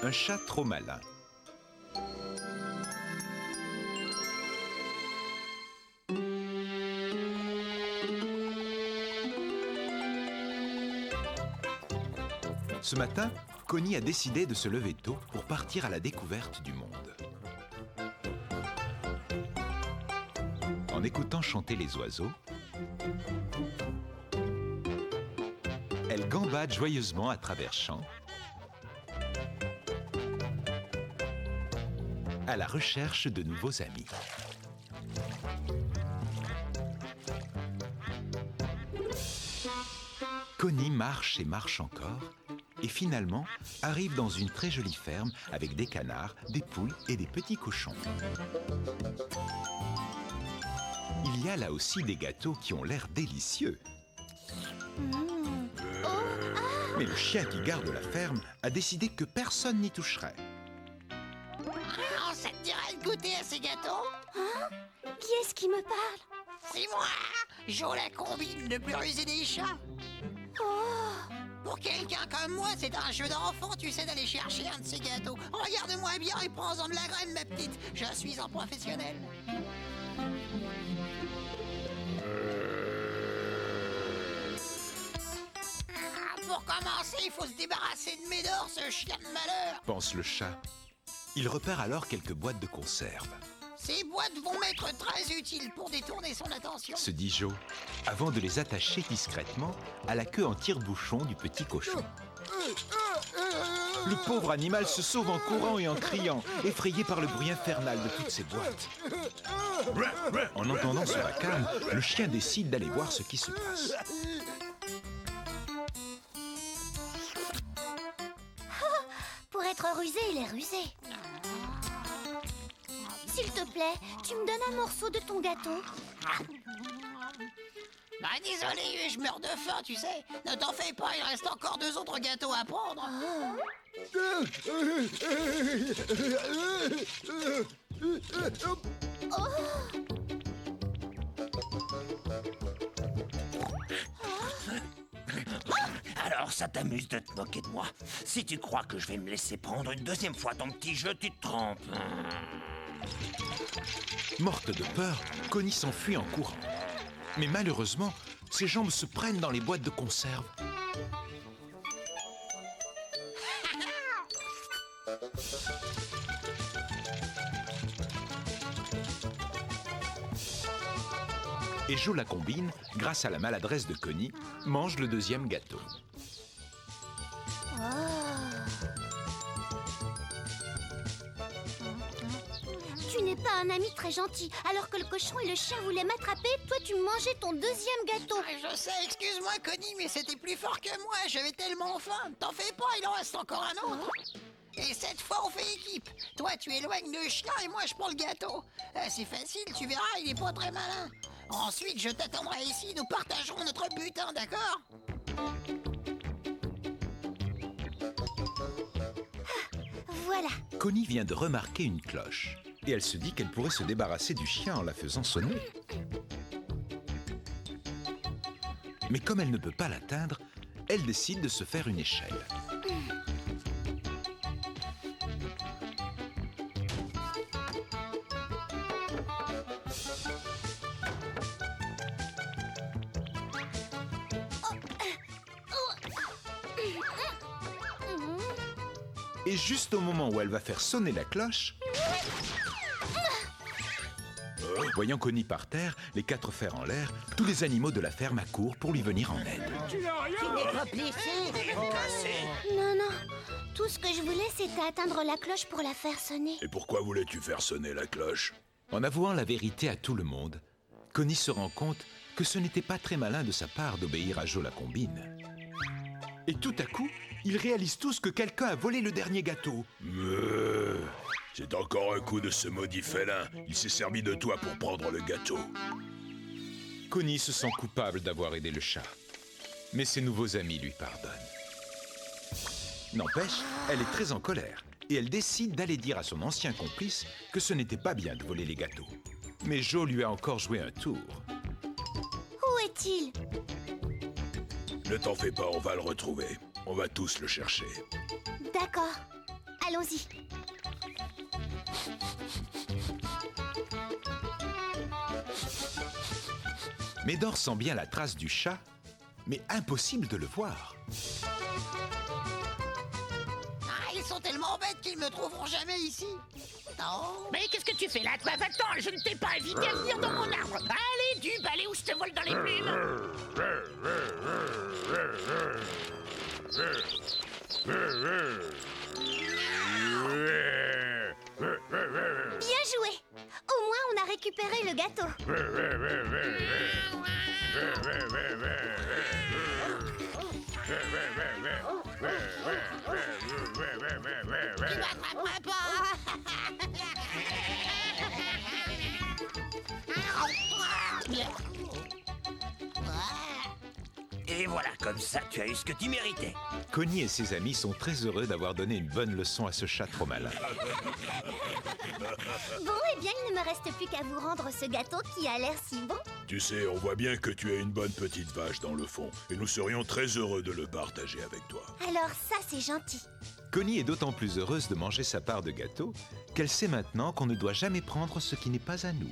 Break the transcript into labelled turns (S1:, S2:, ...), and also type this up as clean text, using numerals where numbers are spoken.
S1: Un chat trop malin. Ce matin, Connie a décidé de se lever tôt pour partir à la découverte du monde. En écoutant chanter les oiseaux, elle gambade joyeusement à travers champs, à la recherche de nouveaux amis. Connie marche et marche encore, et finalement arrive dans une très jolie ferme avec des canards, des poules et des petits cochons. Il y a là aussi des gâteaux qui ont l'air délicieux. Mais le chien qui garde la ferme a décidé que personne n'y toucherait.
S2: Oh, ça te dirait de goûter à ces gâteaux?
S3: Hein? Qui est-ce qui me parle?
S2: C'est moi, Jo la combine, le plus rusé des chats.
S3: Oh!
S2: Pour quelqu'un comme moi, c'est un jeu d'enfant, tu sais, d'aller chercher un de ces gâteaux. Regarde-moi bien et prends-en de la graine, ma petite. Je suis un professionnel. Pour commencer, il faut se débarrasser de Médor, ce chien de malheur.
S1: Pense le chat. Il repère alors quelques boîtes de conserve.
S2: Ces boîtes vont m'être très utiles pour détourner son attention.
S1: Se dit Jo, avant de les attacher discrètement à la queue en tire-bouchon du petit cochon. Le pauvre animal se sauve en courant et en criant, effrayé par le bruit infernal de toutes ces boîtes. En entendant ce vacarme, le chien décide d'aller voir ce qui se passe.
S3: Pour être rusé, il est rusé. S'il te plaît, tu me donnes un morceau de ton gâteau?
S2: Bah désolé, je meurs de faim, tu sais. Ne t'en fais pas, il reste encore 2 autres gâteaux à prendre.
S4: Alors ça t'amuse de te moquer de moi. Si tu crois que je vais me laisser prendre une deuxième fois ton petit jeu, tu te trompes.
S1: Morte de peur, Connie s'enfuit en courant. Mais malheureusement, ses jambes se prennent dans les boîtes de conserve. Et Jo la combine, grâce à la maladresse de Connie, mange le deuxième gâteau.
S3: Tu n'es pas un ami très gentil. Alors que le cochon et le chien voulaient m'attraper, toi tu mangeais ton deuxième gâteau.
S2: Je sais, excuse-moi Connie, mais c'était plus fort que moi. J'avais tellement faim. T'en fais pas, il en reste encore un autre. Et cette fois, on fait équipe. Toi, tu éloignes le chien et moi, je prends le gâteau. C'est facile, tu verras, il est pas très malin. Ensuite, je t'attendrai ici, nous partagerons notre butin, d'accord?
S3: Voilà.
S1: Connie vient de remarquer une cloche. Et elle se dit qu'elle pourrait se débarrasser du chien en la faisant sonner. Mais comme elle ne peut pas l'atteindre, elle décide de se faire une échelle. Et juste au moment où elle va faire sonner la cloche, voyant Connie par terre, les 4 fers en l'air, tous les animaux de la ferme accourent pour lui venir en aide.
S2: Tu n'es pas blessé?
S3: Non, non. Tout ce que je voulais, c'était atteindre la cloche pour la faire sonner.
S5: Et pourquoi voulais-tu faire sonner la cloche?
S1: En avouant la vérité à tout le monde, Connie se rend compte que ce n'était pas très malin de sa part d'obéir à Jo la combine. Et tout à coup, ils réalisent tous que quelqu'un a volé le dernier gâteau.
S5: C'est encore un coup de ce maudit félin. Il s'est servi de toi pour prendre le gâteau.
S1: Connie se sent coupable d'avoir aidé le chat. Mais ses nouveaux amis lui pardonnent. N'empêche, elle est très en colère. Et elle décide d'aller dire à son ancien complice que ce n'était pas bien de voler les gâteaux. Mais Jo lui a encore joué un tour.
S3: Où est-il?
S5: Ne t'en fais pas, on va le retrouver. On va tous le chercher.
S3: D'accord. allons-y.
S1: Médor sent bien la trace du chat, mais impossible de le voir.
S2: Ah, ils sont tellement bêtes qu'ils me trouveront jamais ici. Non.
S6: Mais qu'est-ce que tu fais là, toi? Va-t'en, je ne t'ai pas invité à venir dans mon arbre. Allez, du balai où je te vole dans les plumes.
S3: Bien joué. Au moins, on a récupéré le gâteau.
S2: Tu m'attraperas pas.
S4: Et voilà, comme ça, tu as eu ce que tu méritais.
S1: Connie et ses amis sont très heureux d'avoir donné une bonne leçon à ce chat trop malin.
S3: Bon, eh bien, il ne me reste plus qu'à vous rendre ce gâteau qui a l'air si bon.
S5: Tu sais, on voit bien que tu es une bonne petite vache dans le fond, et nous serions très heureux de le partager avec toi.
S3: Alors ça, c'est gentil.
S1: Connie est d'autant plus heureuse de manger sa part de gâteau qu'elle sait maintenant qu'on ne doit jamais prendre ce qui n'est pas à nous.